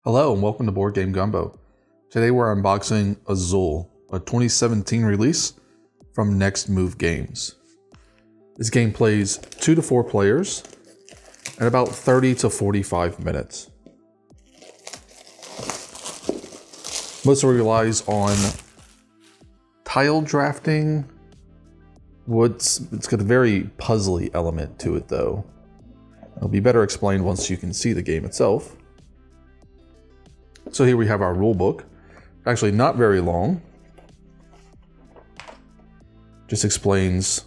Hello and welcome to Board Game Gumbo. Today we're unboxing Azul, a 2017 release from Next Move Games. This game plays 2 to 4 players at about 30 to 45 minutes. Mostly relies on tile drafting. It's got a very puzzly element to it though. It'll be better explained once you can see the game itself. So here we have our rule book. Actually not very long. Just explains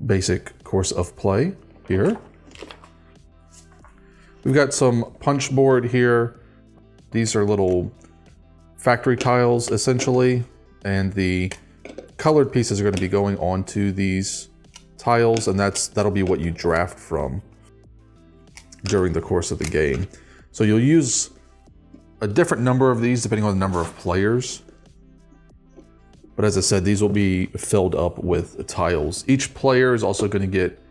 basic course of play here. We've got some punchboard here. These are little factory tiles essentially, and the colored pieces are going to be going onto these tiles, and that'll be what you draft from during the course of the game. So you'll use a different number of these depending on the number of players. But as I said, these will be filled up with tiles. Each player is also going to get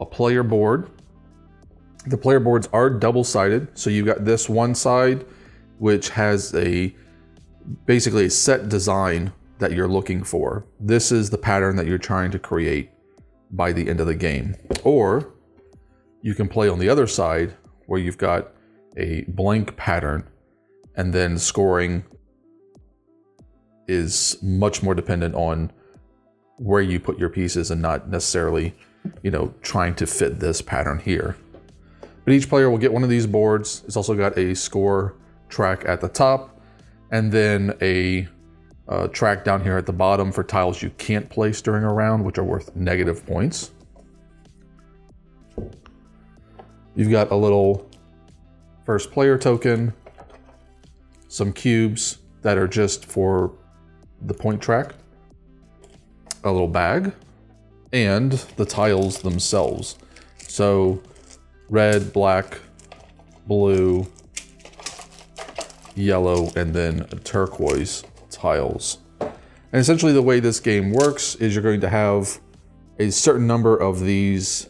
a player board. The player boards are double-sided. So you've got this one side, which has basically a set design that you're looking for. This is the pattern that you're trying to create by the end of the game. Or you can play on the other side where you've got a blank pattern, and then scoring is much more dependent on where you put your pieces and not necessarily, trying to fit this pattern here. But each player will get one of these boards. It's also got a score track at the top, and then a track down here at the bottom for tiles you can't place during a round, which are worth negative points. You've got a little first player token, some cubes that are just for the point track, a little bag, and the tiles themselves. So red, black, blue, yellow, and then turquoise tiles. And essentially the way this game works is you're going to have a certain number of these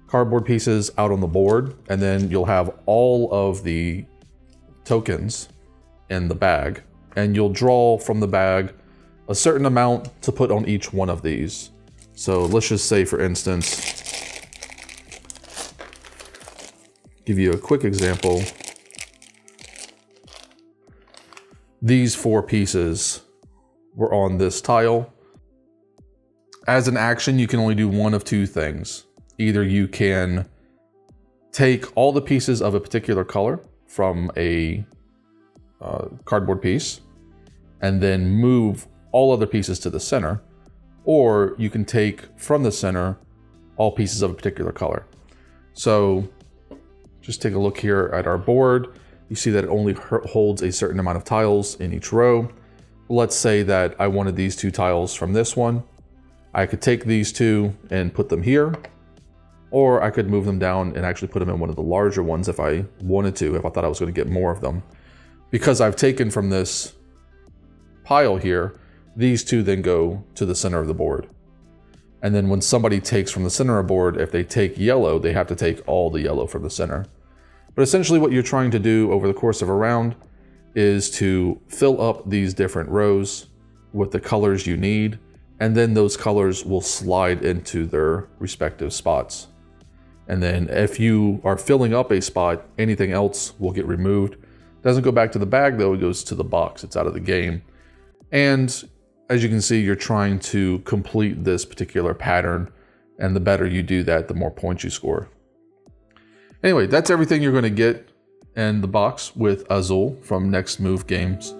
cardboard pieces out on the board, and then you'll have all of the tokens in the bag, and you'll draw from the bag a certain amount to put on each one of these. So let's just say, for instance, give you a quick example. These 4 pieces were on this tile. As an action, you can only do one of 2 things. Either you can take all the pieces of a particular color from a cardboard piece and then move all other pieces to the center, or you can take from the center all pieces of a particular color. So just take a look here at our board. You see that it only holds a certain amount of tiles in each row. Let's say that I wanted these 2 tiles from this one. I could take these 2 and put them here, or I could move them down and actually put them in one of the larger ones if I wanted to, if I thought I was going to get more of them. Because I've taken from this pile here, these 2 then go to the center of the board. And then when somebody takes from the center of the board, if they take yellow, they have to take all the yellow from the center. But essentially what you're trying to do over the course of a round is to fill up these different rows with the colors you need, and then those colors will slide into their respective spots. And then if you are filling up a spot, anything else will get removed. It doesn't go back to the bag though, it goes to the box. It's out of the game. And as you can see, you're trying to complete this particular pattern, and the better you do that, the more points you score. Anyway, that's everything you're going to get in the box with Azul from Next Move Games.